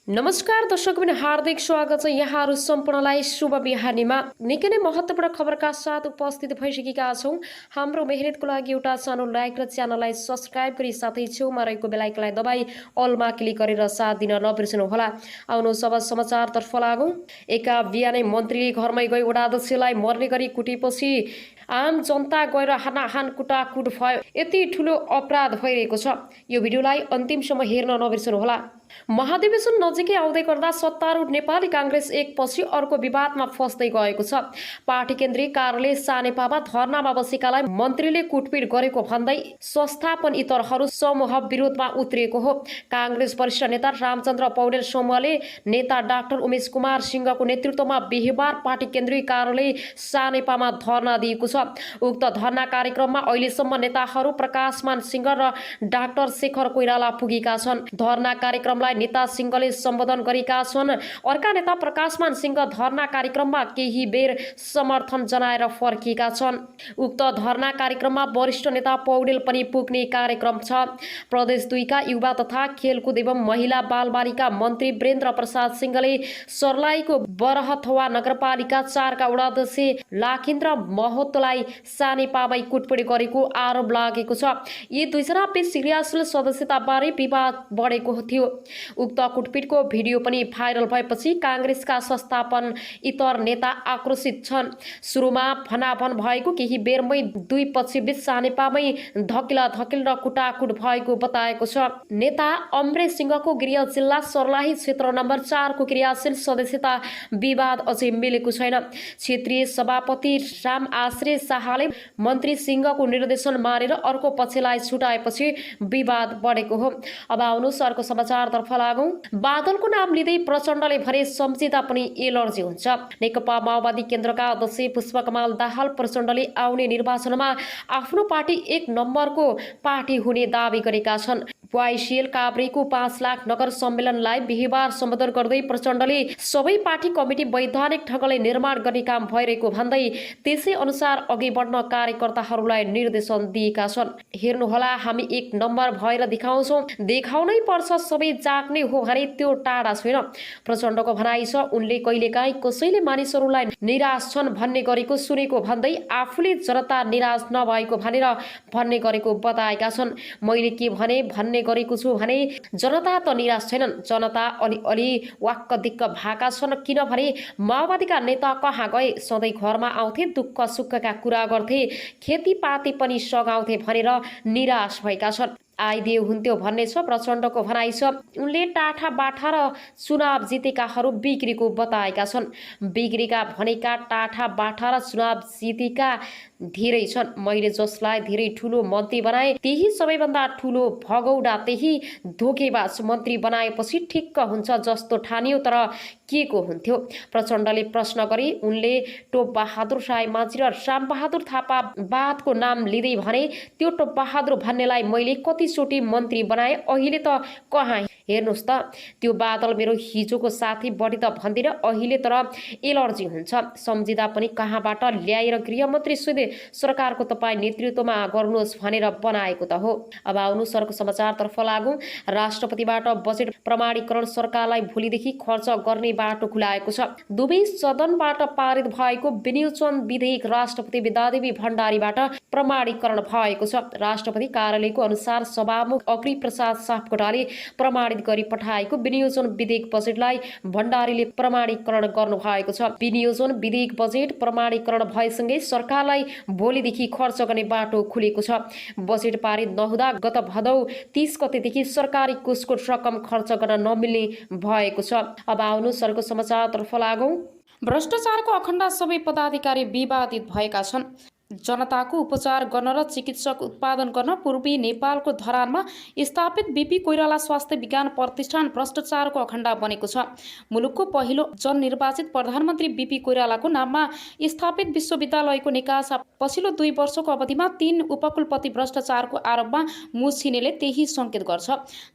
नमस्कार दर्शकबिन हार्दिक स्वागत छ यहाँहरू सम्पूर्णलाई शुभ बिहानीमा निकै नै महत्त्वपूर्ण खबरका साथ उपस्थित भइसकेका छौँ। हाम्रो मेहनतको लागि एउटा सानो लाइक र च्यानललाई सब्स्क्राइब गरी साथै छेउमा रहेको बेल आइकनलाई दबाई अलमा क्लिक गरेर साथ दिन नबिर्सनुहोला। आउनुहोस् अब समाचारतर्फ लागौँ। एका बिहानै मन्त्रीले घरमै गई वडा अध्यक्षलाई मर्ने गरी कुटेपछि आम जनता गएर हानाहान कुटाकुट भयो। यति ठुलो अपराध भइरहेको छ। यो भिडियोलाई अन्तिमसम्म हेर्न नबिर्सनुहोला। महाधिवेशन नजिकै आउँदै गर्दा सत्तारूढ नेपाली काङ्ग्रेस एकपछि अर्को विवादमा फस्दै गएको छ। पार्टी केन्द्रीय कार्यालय सानेपामा धर्नामा बसेकालाई मन्त्रीले कुटपिट गरेको भन्दै संस्थापन इतरहरू समूह विरोधमा उत्रिएको हो। काङ्ग्रेस वरिष्ठ नेता रामचन्द्र पौडेल समूहले नेता डाक्टर उमेश कुमार सिंहको नेतृत्वमा बिहिबार पार्टी केन्द्रीय कार्यालय सानेपामा धर्ना दिएको छ। उक्त धर्ना कार्यक्रममा अहिलेसम्म नेताहरू प्रकाशमान सिंह र डाक्टर शेखर कोइराला पुगेका छन्। धर्ना कार्यक्रमलाई नेता सिंहले सम्बोधन गरेका छन्। अर्का नेता प्रकाशमान सिंह धर्ना कार्यक्रममा केही बेर समर्थन जनाएर फर्किएका छन्। उक्त धर्ना कार्यक्रममा वरिष्ठ नेता पौडेल पनि पुग्ने कार्यक्रम छ। प्रदेश 2 का युवा तथा खेलकुद एवं महिला बालबालिका मन्त्री वीरेन्द्र प्रसाद सिंहले सर्लाहीको बरहथवा नगरपालिका 4 का वडा अध्यक्ष लाखेन्द्र महतोलाई सानेपामै कुटपिट गरेको आरोप लागेको छ। यी दुईजना बीच क्रियाशील सदस्यताबारे विवाद बढेको थियो। उक्त कुटपिटको भिडियो पनि भाइरल भएपछि काङ्ग्रेसका संस्थापन इतर नेता आक्रोशित छन्। सुरुमा भनाभन भएको केही बेरमै दुई पक्षबीच सानेपामै धकिलाधकिल र कुटाकुट भएको बताएको छ। नेता अमरेश सिंहको गृह जिल्ला सर्लाही क्षेत्र नम्बर 4 को क्रियाशील सदस्यता विवाद अझै मिलेको छैन। क्षेत्रीय सभापति राम आश्रय शाहले मन्त्री सिंहको निर्देशन मानेर अर्को पक्षलाई छुटाएपछि विवाद बढेको हो। अब आउनुहोस् अर्को समाचारतर्फ लागौँ। बादलको नाम लिँदै प्रचण्डले भने सम्झिँदा पनि एलर्जी हुन्छ। नेकपा माओवादी केन्द्रका अध्यक्ष पुष्पकमल दाहाल प्रचण्डले आउने निर्वाचनमा आफ्नो पार्टी 1 नम्बरको पार्टी हुने दावी गरेका छन्। वाइसिएल काभ्रेको 5 लाख नगर सम्मेलनलाई बिहिबार सम्बोधन गर्दै प्रचण्डले सबै पार्टी कमिटी वैधानिक ढङ्गले निर्माण गर्ने काम भइरहेको भन्दै त्यसै अनुसार अघि बढ्न कार्यकर्ताहरूलाई निर्देशन दिएका छन्। हेर्नुहोला, हामी 1 नम्बर भएर देखाउँछौँ, देखाउनै पर्छ। सबै जाग्ने हो भने त्यो टाढा छैन, प्रचण्डको भनाइ छ। उनले कहिलेकाहीँ कसैले मानिसहरूलाई निराश छन् भन्ने गरेको सुनेको भन्दै आफूले जनता निराश नभएको भनेर भन्ने गरेको बताएका छन्। मैले के भन्ने गरेको छु भने जनता त निराश छैनन्, जनता अलि वाक्क दिक्क भएका छन्। किनभने माओवादीका नेता कहाँ गए? सधैँ घरमा आउँथे, दुःख सुखका कुरा गर्थे, खेतीपाती पनि सघाउँथे भनेर निराश भएका छन्। आइदिए हुन्थ्यो भन्ने छ प्रचण्डको भनाइ छ। उनले टाठा बाठा र चुनाव जितेकाहरू बिग्रेको बताएका छन्। बिग्रेका भनेका टाठा बाठा र चुनाव जितेका धेरै छन्। मैले जसलाई धेरै ठुलो मन्त्री बनाए त्यही सबैभन्दा ठुलो भगौडा, त्यही धोकेबाज मन्त्री बनाएपछि ठिक्क हुन्छ जस्तो ठानियो, तर के को हुन्थ्यो? प्रचण्डले प्रश्न गरे। उनले टोप बहादुर रायमाझी र रामबहादुर थापा बादको नाम लिँदै भने त्यो टोप बहादुर भन्नेलाई मैले कतिचोटि मन्त्री बनाए, अहिले त कहाँ? हेर्नुहोस् त, त्यो बादल मेरो हिजोको साथी बढी त भन्दिनँ, अहिले तर एलर्जी हुन्छ। सम्झिँदा पनि कहाँबाट ल्याएर गृहमन्त्री सुदे सरकारको तपाईँ नेतृत्वमा गर्नुहोस् भनेर बनाएको त हो। अब आउनुहोस् अर्को समाचारतर्फ लागौँ। राष्ट्रपतिबाट बजेट प्रमाणीकरण सरकारलाई भोलिदेखि खर्च गर्ने बाटो खुलाएको छ। दुवै सदनबाट पारित भएको विनियोजन विधेयक राष्ट्रपति विद्यादेवी भण्डारीबाट प्रमाणीकरण भएको छ। राष्ट्रपति कार्यालयको अनुसार सभामुख अग्नि प्रसाद सापकोटाले प्रमाणित गरी पठाएको विनियोजन विधेयक बजेटलाई भण्डारीले प्रमाणीकरण गर्नु भएको छ। विनियोजन विधेयक बजेट प्रमाणीकरण भएसँगै सरकारलाई भोलिदेखि खर्च गर्ने बाटो खुलेको छ। बजेट पारित नहुँदा गत भदौ 30 गतेदेखि सरकारी कोषको रकम खर्च गर्न नमिल्ने भएको छ। अब आउनुहोस् अर्को समाचारतर्फ लागौँ। भ्रष्टाचारको अखण्ड सबै पदाधिकारी विवादित भएका छन्। जनताको उपचार गर्न र चिकित्सक उत्पादन गर्न पूर्वी नेपालको धरानमा स्थापित बीपी कोइराला स्वास्थ्य विज्ञान प्रतिष्ठान भ्रष्टाचारको अखण्ड बनेको छ। मुलुकको पहिलो जननिर्वाचित प्रधानमन्त्री बीपी कोइरालाको नाममा स्थापित विश्वविद्यालयको निकासा पछिल्लो 2 वर्षको अवधिमा 3 उपकुलपति भ्रष्टाचारको आरोपमा मुछिनेले त्यही सङ्केत गर्छ।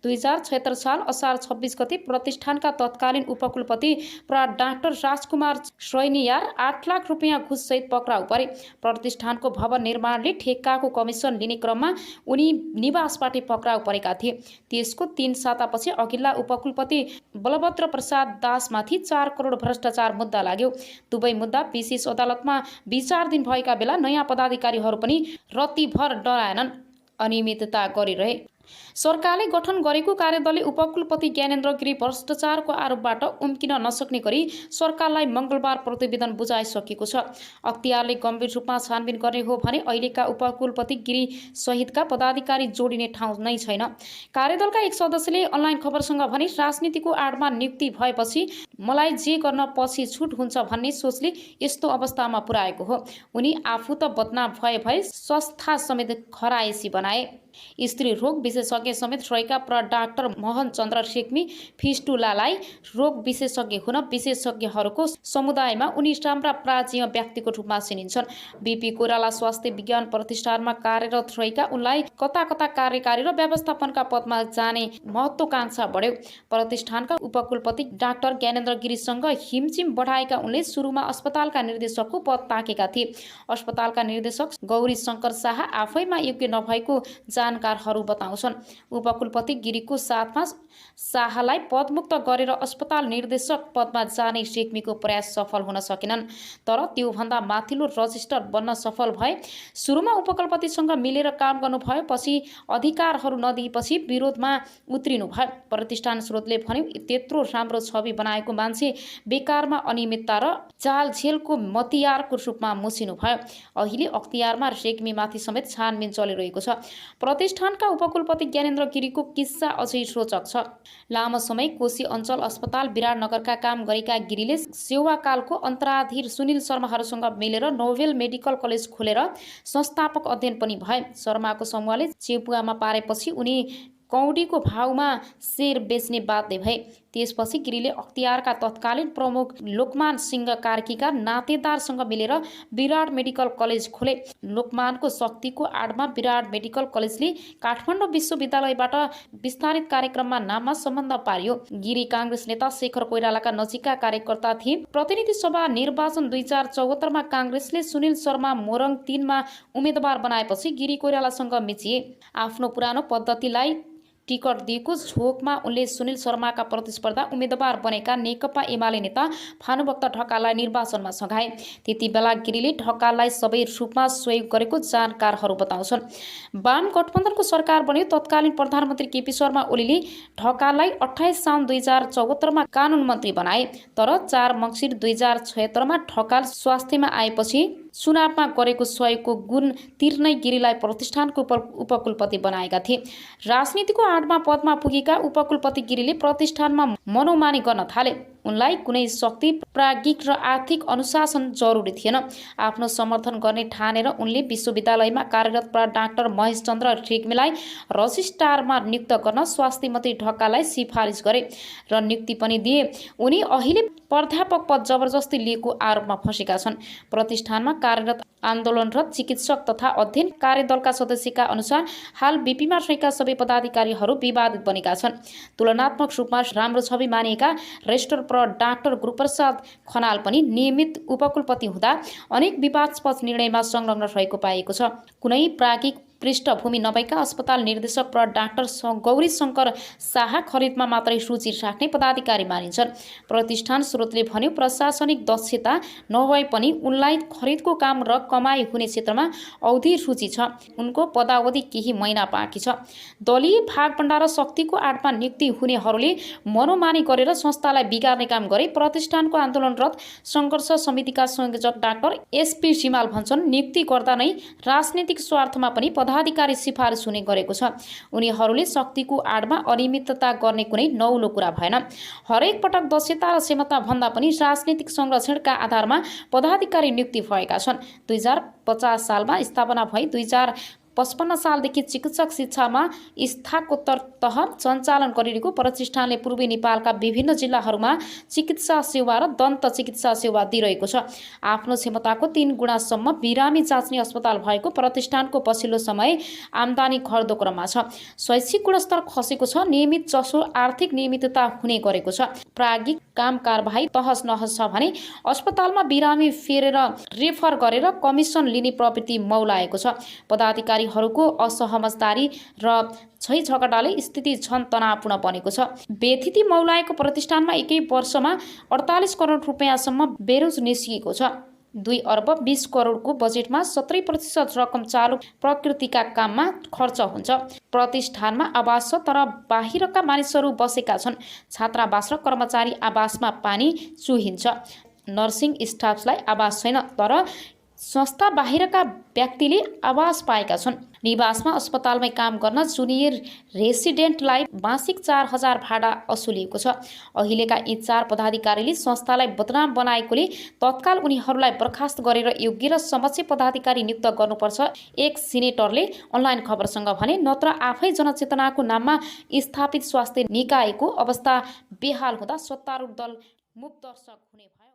2076 साल असार 26 गते प्रतिष्ठानका तत्कालीन उपकुलपति प्रा डाक्टर राजकुमार श्रैनियार 8 लाख रुपियाँ घुससहित पक्राउ परे। प्रतिष्ठान प्रतिष्ठानको भवन निर्माणले ठेक्काको कमिसन लिने क्रममा उनी निवासबाट पक्राउ परेका थिए। त्यसको 3 सातापछि अघिल्ला उपकुलपति बलभद्र प्रसाद दासमाथि 4 करोड भ्रष्टाचार मुद्दा लाग्यो। दुवै मुद्दा विशेष अदालतमा विचाराधीन भएका बेला नयाँ पदाधिकारीहरू पनि रत्तीभर डराएनन्, अनियमितता गरिरहे। सरकारले गठन गरेको कार्यदलले उपकुलपति ज्ञानेन्द्र गिरी भ्रष्टाचारको आरोपबाट उम्किन नसक्ने गरी सरकारलाई मङ्गलबार प्रतिवेदन बुझाइसकेको छ। अख्तियारले गम्भीर रूपमा छानबिन गर्ने हो भने अहिलेका उपकुलपति गिरी सहितका पदाधिकारी जोडिने ठाउँ नै छैन। कार्यदलका एक सदस्यले अनलाइन खबरसँग भने राजनीतिको आडमा नियुक्ति भएपछि मलाई जे गर्न पछि छुट हुन्छ भन्ने सोचले यस्तो अवस्थामा पुर्याएको हो। उनी आफू त बदनाम भए संस्था समेत खराएसी बनाए। स्त्री रोग विशेषज्ञ समेत रहेका डाक्टर मोहन चन्द्र रेग्मी फिस्टुलालाई रोग विशेषज्ञ हुन विशेषज्ञहरूको समुदायमा उनी राम्रा प्राचीन व्यक्तिको रूपमा चिनिन्छन्। बीपी कोइराला स्वास्थ्य विज्ञान प्रतिष्ठानमा कार्यरत रहेका उनलाई कता कता कार्यकारी र व्यवस्थापनका पदमा जाने महत्त्वाकांक्षा बढ्यो। प्रतिष्ठानका उपकुलपति डाक्टर ज्ञानेन्द्र गिरीसँग हिमचिम बढाएका उनले सुरुमा अस्पतालका निर्देशकको पद ताकेका थिए। अस्पतालका निर्देशक गौरी शङ्कर शाह आफैमा योग्य नभएको जानकारहरू बताउँछन्। उपकुलपति गिरीको साथमा शाहलाई पदमुक्त गरेर अस्पताल निर्देशक पदमा जाने रेग्मीको प्रयास सफल हुन सकेनन्, तर त्योभन्दा माथिल्लो रजिस्टर बन्न सफल भए। सुरुमा उपकुलपतिसँग मिलेर काम गर्नुभयो, पछि अधिकारहरू नदिएपछि विरोधमा उत्रिनु भयो। प्रतिष्ठान स्रोतले भन्यो त्यत्रो राम्रो छवि बनाएको मान्छे बेकारमा अनियमितता र जालझेलको मतियारको रूपमा मुसिनु भयो। अहिले अख्तियारमा रेग्मीमाथि समेत छानबिन चलिरहेको छ। प्रतिष्ठानका उपकुलपति ज्ञानेन्द्र गिरीको किस्सा अझै रोचक छ। लामो समय कोशी अञ्चल अस्पताल विराटनगरका काम गरेका गिरीले सेवाकालको अन्तराधीर सुनिल शर्माहरूसँग मिलेर नोभेल मेडिकल कलेज खोलेर संस्थापक अध्ययन पनि भए। शर्माको समूहले चेपुवामा पारेपछि उनी कौडीको भावमा शेयर बेच्ने बाध्य भए। त्यसपछि गिरीले अख्तियारका तत्कालीन प्रमुख लोकमान सिंह कार्कीका नातेदारसँग मिलेर विराट मेडिकल कलेज खोले। लोकमानको शक्तिको आडमा विराट मेडिकल कलेजले काठमाडौँ विश्वविद्यालयबाट विस्तारित कार्यक्रममा नाममा सम्बन्ध पार्यो। गिरी काङ्ग्रेस नेता शेखर कोइरालाका नजिकका कार्यकर्ता थिए। प्रतिनिधि सभा निर्वाचन 2074मा काङ्ग्रेसले सुनिल शर्मा मोरङ 3मा उम्मेदवार बनाएपछि गिरी कोइरालासँग मिचिए। आफ्नो पुरानो पद्धतिलाई टिकट दिएको झोकमा उनले सुनिल शर्माका प्रतिस्पर्धा उम्मेदवार बनेका नेकपा एमाले नेता भानुभक्त ढकाललाई निर्वाचनमा सघाए। त्यति बेला गिरीले ढकाललाई सबै रूपमा सहयोग गरेको जानकारहरू बताउँछन्। वाम गठबन्धनको सरकार बन्यो। तत्कालीन प्रधानमन्त्री केपी शर्मा ओलीले ढकाललाई 28 साउन 2074मा कानुन मन्त्री बनाए, तर 4 मङ्सिर 2076मा ढकाल स्वास्थ्यमा आएपछि चुनावमा गरेको सहयोगको गुण तिर्नै गिरीलाई प्रतिष्ठानको उपकुलपति बनाएका थिए। राजनीतिको आडमा पदमा पुगेका उपकुलपति गिरीले प्रतिष्ठानमा मनोमानी गर्न थाले। उनलाई कुनै शक्ति, प्राज्ञिक र आर्थिक अनुशासन जरुरी थिएन। आफ्नो समर्थन गर्ने ठानेर उनले विश्वविद्यालयमा कार्यरत डाक्टर महेश चन्द्र रेग्मीलाई रजिस्ट्रारमा नियुक्त गर्न स्वास्थ्य मन्त्री ढकाललाई सिफारिस गरे र नियुक्ति पनि दिए। उनी अहिले प्राध्यापक पद जबरजस्ती लिएको आरोपमा फँसेका छन्। प्रतिष्ठानमा कार्यरत आन्दोलनरत चिकित्सक तथा अध्ययन कार्यदलका सदस्यका अनुसार हाल बीपीमा रहेका सबै पदाधिकारीहरू विवादित बनेका छन्। तुलनात्मक रूपमा राम्रो छवि मानिएका रेजिस्ट्रार डाक्टर गुरुप्रसाद खनाल पनि नियमित उपकुलपति हुँदा अनेक विवादास्पद निर्णयमा संलग्न रहेको पाइएको छ। कुनै प्राज्ञिक पृष्ठभूमि नभएका अस्पताल निर्देशक डाक्टर गौरी शङ्कर शाह खरिदमा मात्रै रुचि राख्ने पदाधिकारी मानिन्छन्। प्रतिष्ठान स्रोतले भन्यो प्रशासनिक दक्षता नभए पनि उनलाई खरिदको काम र कमाई हुने क्षेत्रमा औधी रुचि छ। उनको पदावधि केही महिना बाँकी छ। दलीय भागभण्डा र शक्तिको आडमा नियुक्ति हुनेहरूले मनोमानी गरेर संस्थालाई बिगार्ने काम गरे। प्रतिष्ठानको आन्दोलनरत सङ्घर्ष समितिका संयोजक डाक्टर एसपी सिमाल भन्छन् नियुक्ति गर्दा नै राजनीतिक स्वार्थमा पनि पदाधिकारी सिफारिस हुने गरेको छ। उनीहरूले शक्तिको आडमा अनियमितता गर्ने कुनै नौलो कुरा भएन। हरेक पटक दक्षता र क्षमता भन्दा पनि राजनीतिक संरक्षणका आधारमा पदाधिकारी नियुक्ति भएका छन्। 2050 सालमा स्थापना भई 55 सालदेखि चिकित्सक शिक्षामा स्नातकोत्तर तह सञ्चालन गरिरहेको प्रतिष्ठानले पूर्वी नेपालका विभिन्न जिल्लाहरूमा चिकित्सा सेवा र दन्त चिकित्सा सेवा दिइरहेको छ। आफ्नो क्षमताको 3 गुणासम्म बिरामी जाँच्ने अस्पताल भएको प्रतिष्ठानको पछिल्लो समय आम्दानी घट्दो क्रममा छ। शैक्षिक गुणस्तर खसेको छ। नियमित जसो आर्थिक नियमितता हुने गरेको छ। प्राज्ञिक काम कारबाही तहस नहस छ भने अस्पतालमा बिरामी फेरेर रेफर गरेर कमिसन लिने प्रवृत्ति मौलाएको छ। पदाधिकारीहरूको असहमतदारी र झैझगडाले स्थिति झन तनावपूर्ण बनेको छ। बेथिति मौलाएको प्रतिष्ठानमा एकै वर्षमा 48 करोड रुपियाँसम्म बेरोज निस्किएको छ। 2 अर्ब 20 करोडको बजेटमा 70% रकम चालु प्रकृतिका काममा खर्च हुन्छ। प्रतिष्ठानमा आवास छ तर बाहिरका मानिसहरू बसेका छन्। छात्रावास र कर्मचारी आवासमा पानी चुहिन्छ। नर्सिङ स्टाफलाई आवास छैन तर संस्था बाहिरका व्यक्तिले आवास पाएका छन्। निवासमा अस्पतालमै काम गर्न जुनियर रेसिडेन्टलाई मासिक 4000 भाडा असुलिएको छ। अहिलेका यी 4 पदाधिकारीले संस्थालाई बदनाम बनाएकोले तत्काल उनीहरूलाई बर्खास्त गरेर योग्य र समक्ष पदाधिकारी नियुक्त गर्नुपर्छ, एक सिनेटरले अनलाइन खबरसँग भने। नत्र आफै जनचेतनाको नाममा स्थापित स्वास्थ्य निकायको अवस्था बेहाल हुँदा सत्तारूढ दल मूक दर्शक हुने भयो।